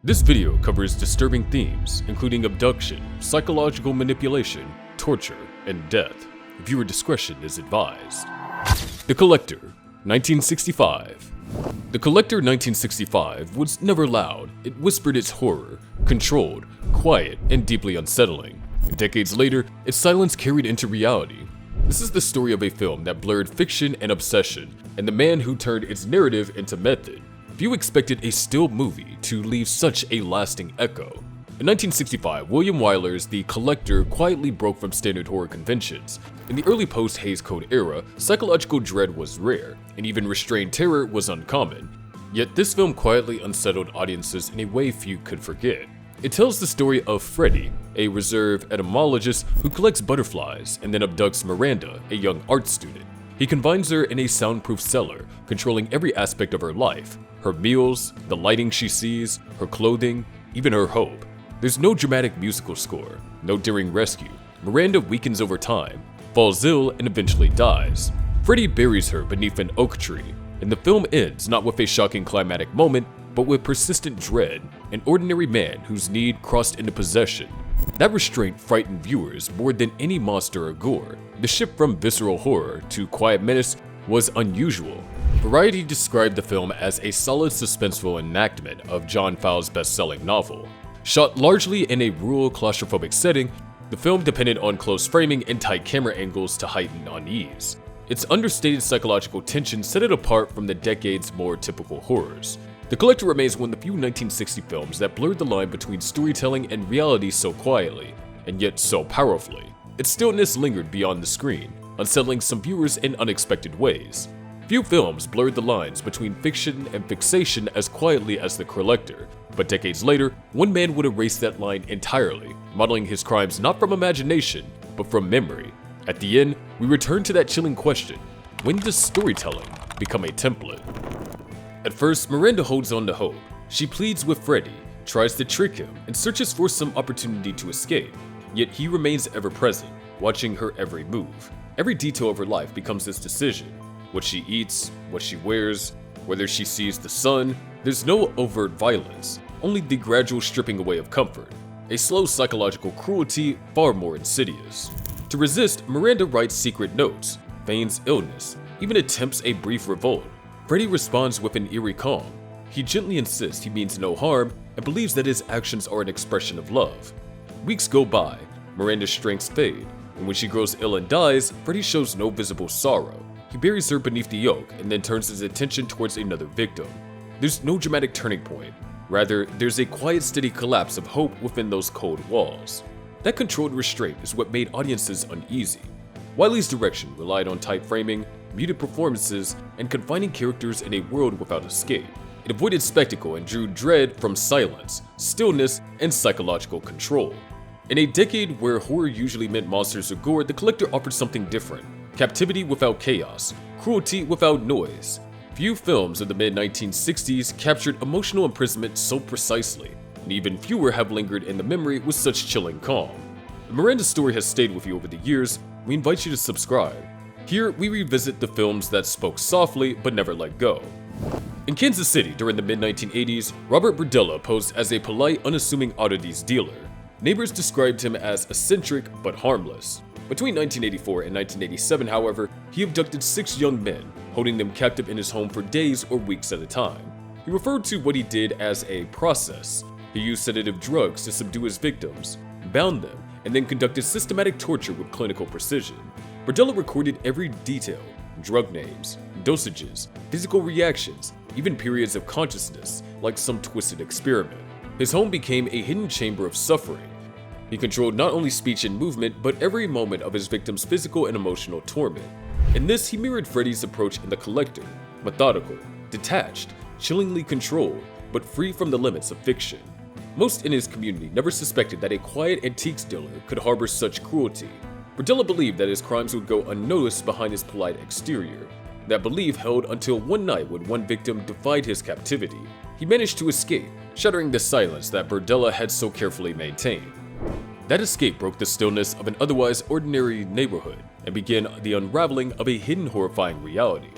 This video covers disturbing themes, including abduction, psychological manipulation, torture, and death. Viewer discretion is advised. The Collector, 1965. The Collector 1965 was never loud. It whispered its horror, controlled, quiet, and deeply unsettling. Decades later, its silence carried into reality. This is the story of a film that blurred fiction and obsession, and the man who turned its narrative into method. Few expected a still movie to leave such a lasting echo. In 1965, William Wyler's The Collector quietly broke from standard horror conventions. In the early post-Hays Code era, psychological dread was rare, and even restrained terror was uncommon. Yet this film quietly unsettled audiences in a way few could forget. It tells the story of Freddy, a reserve entomologist who collects butterflies and then abducts Miranda, a young art student. He confines her in a soundproof cellar, controlling every aspect of her life. Her meals, the lighting she sees, her clothing, even her hope. There's no dramatic musical score, no daring rescue. Miranda weakens over time, falls ill, and eventually dies. Freddy buries her beneath an oak tree, and the film ends not with a shocking climatic moment, but with persistent dread, an ordinary man whose need crossed into possession. That restraint frightened viewers more than any monster or gore. The shift from visceral horror to quiet menace was unusual. Variety described the film as a solid suspenseful enactment of John Fowles' best-selling novel. Shot largely in a rural claustrophobic setting, the film depended on close framing and tight camera angles to heighten unease. Its understated psychological tension set it apart from the decade's more typical horrors. The Collector remains one of the few 1960 films that blurred the line between storytelling and reality so quietly, and yet so powerfully. Its stillness lingered beyond the screen, unsettling some viewers in unexpected ways. Few films blurred the lines between fiction and fixation as quietly as The Collector, but decades later, one man would erase that line entirely, modeling his crimes not from imagination, but from memory. At the end, we return to that chilling question: when does storytelling become a template? At first, Miranda holds on to hope. She pleads with Freddy, tries to trick him, and searches for some opportunity to escape. Yet he remains ever present, watching her every move. Every detail of her life becomes this decision. What she eats, what she wears, whether she sees the sun. There's no overt violence, only the gradual stripping away of comfort. A slow psychological cruelty far more insidious. To resist, Miranda writes secret notes, feigns illness, even attempts a brief revolt. Freddy responds with an eerie calm. He gently insists he means no harm and believes that his actions are an expression of love. Weeks go by, Miranda's strengths fade, and when she grows ill and dies, Freddy shows no visible sorrow. He buries her beneath the oak and then turns his attention towards another victim. There's no dramatic turning point. Rather, there's a quiet, steady collapse of hope within those cold walls. That controlled restraint is what made audiences uneasy. Wiley's direction relied on tight framing, muted performances, and confining characters in a world without escape. It avoided spectacle and drew dread from silence, stillness, and psychological control. In a decade where horror usually meant monsters or gore, The Collector offered something different. Captivity without chaos, cruelty without noise. Few films of the mid-1960s captured emotional imprisonment so precisely, and even fewer have lingered in the memory with such chilling calm. If Miranda's story has stayed with you over the years, we invite you to subscribe. Here, we revisit the films that spoke softly but never let go. In Kansas City during the mid-1980s, Robert Berdella posed as a polite, unassuming oddities dealer. Neighbors described him as eccentric but harmless. Between 1984 and 1987, however, he abducted 6 young men, holding them captive in his home for days or weeks at a time. He referred to what he did as a process. He used sedative drugs to subdue his victims, bound them, and then conducted systematic torture with clinical precision. Berdella recorded every detail: drug names, dosages, physical reactions, even periods of consciousness, like some twisted experiment. His home became a hidden chamber of suffering. He controlled not only speech and movement, but every moment of his victims' physical and emotional torment. In this, he mirrored Freddy's approach in The Collector: methodical, detached, chillingly controlled, but free from the limits of fiction. Most in his community never suspected that a quiet antiques dealer could harbor such cruelty. Berdella believed that his crimes would go unnoticed behind his polite exterior. That belief held until one night when one victim defied his captivity. He managed to escape, shattering the silence that Berdella had so carefully maintained. That escape broke the stillness of an otherwise ordinary neighborhood and began the unraveling of a hidden, horrifying reality.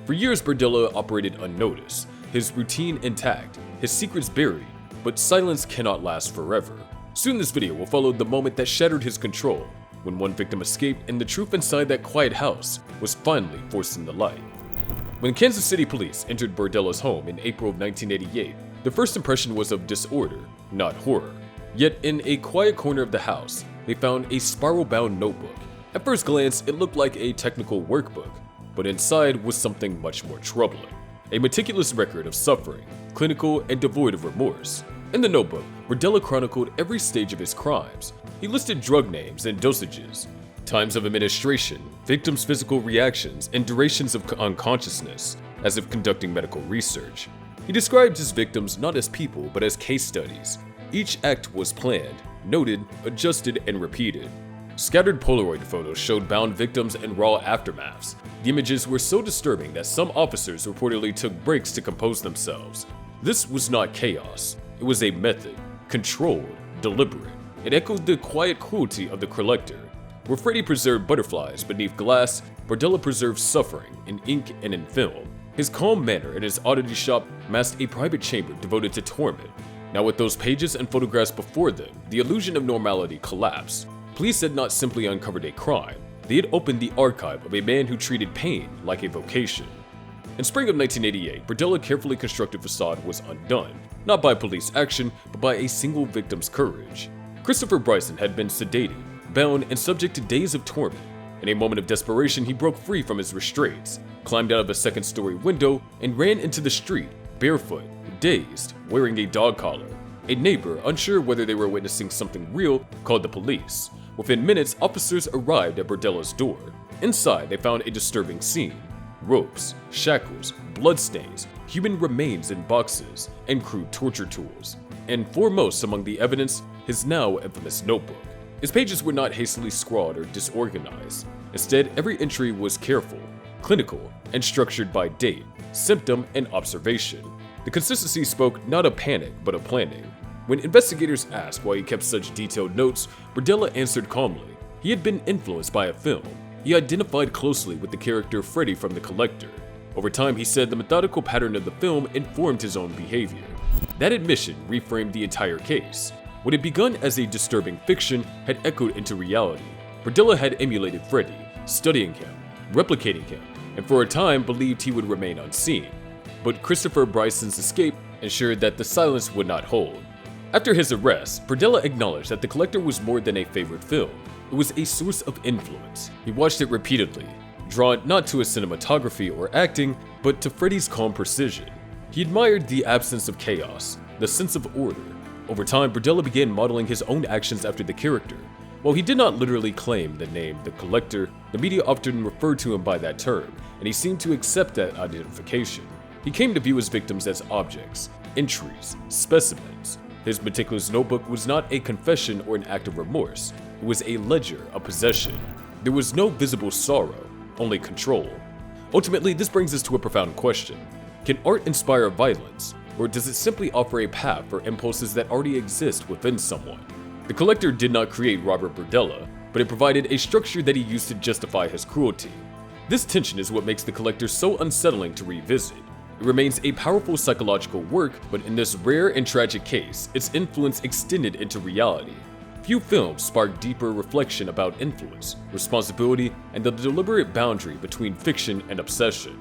For years, Berdella operated unnoticed, his routine intact, his secrets buried, but silence cannot last forever. Soon this video will follow the moment that shattered his control, when one victim escaped and the truth inside that quiet house was finally forced in the light. When Kansas City police entered Berdella's home in April of 1988, their first impression was of disorder, not horror. Yet in a quiet corner of the house, they found a spiral-bound notebook. At first glance, it looked like a technical workbook, but inside was something much more troubling. A meticulous record of suffering, clinical and devoid of remorse. In the notebook, Berdella chronicled every stage of his crimes. He listed drug names and dosages, times of administration, victims' physical reactions, and durations of unconsciousness, as if conducting medical research. He described his victims not as people, but as case studies. Each act was planned, noted, adjusted, and repeated. Scattered Polaroid photos showed bound victims and raw aftermaths. The images were so disturbing that some officers reportedly took breaks to compose themselves. This was not chaos. It was a method, controlled, deliberate. It echoed the quiet cruelty of the collector. Where Freddy preserved butterflies beneath glass, Berdella preserved suffering in ink and in film. His calm manner in his oddity shop masked a private chamber devoted to torment. Now with those pages and photographs before them, the illusion of normality collapsed. Police had not simply uncovered a crime, they had opened the archive of a man who treated pain like a vocation. In spring of 1988, Berdella's carefully constructed facade was undone, not by police action, but by a single victim's courage. Christopher Bryson had been sedated, bound, and subject to days of torment. In a moment of desperation, he broke free from his restraints, climbed out of a second-story window, and ran into the street, barefoot, dazed, wearing a dog collar. A neighbor, unsure whether they were witnessing something real, called the police. Within minutes, officers arrived at Berdella's door. Inside, they found a disturbing scene. Ropes, shackles, bloodstains, human remains in boxes, and crude torture tools. And foremost among the evidence, his now infamous notebook. His pages were not hastily scrawled or disorganized. Instead, every entry was careful, clinical, and structured by date, symptom, and observation. The consistency spoke not of panic, but of planning. When investigators asked why he kept such detailed notes, Berdella answered calmly. He had been influenced by a film. He identified closely with the character Freddy from The Collector. Over time, he said the methodical pattern of the film informed his own behavior. That admission reframed the entire case. What had begun as a disturbing fiction had echoed into reality. Berdella had emulated Freddy, studying him, replicating him, and for a time believed he would remain unseen. But Christopher Bryson's escape ensured that the silence would not hold. After his arrest, Berdella acknowledged that The Collector was more than a favorite film. It was a source of influence. He watched it repeatedly, drawn not to his cinematography or acting, but to Freddy's calm precision. He admired the absence of chaos, the sense of order. Over time, Berdella began modeling his own actions after the character. While he did not literally claim the name The Collector, the media often referred to him by that term, and he seemed to accept that identification. He came to view his victims as objects, entries, specimens. His meticulous notebook was not a confession or an act of remorse. It was a ledger of possession. There was no visible sorrow, only control. Ultimately, this brings us to a profound question. Can art inspire violence, or does it simply offer a path for impulses that already exist within someone? The Collector did not create Robert Berdella, but it provided a structure that he used to justify his cruelty. This tension is what makes The Collector so unsettling to revisit. It remains a powerful psychological work, but in this rare and tragic case, its influence extended into reality. Few films spark deeper reflection about influence, responsibility, and the deliberate boundary between fiction and obsession.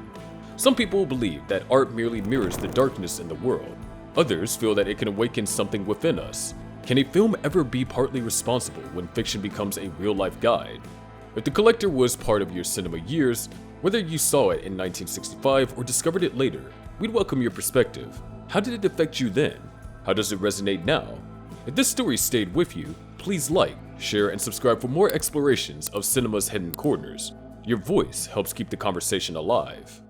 Some people believe that art merely mirrors the darkness in the world. Others feel that it can awaken something within us. Can a film ever be partly responsible when fiction becomes a real-life guide? If The Collector was part of your cinema years, whether you saw it in 1965 or discovered it later, we'd welcome your perspective. How did it affect you then? How does it resonate now? If this story stayed with you, please like, share, and subscribe for more explorations of cinema's hidden corners. Your voice helps keep the conversation alive.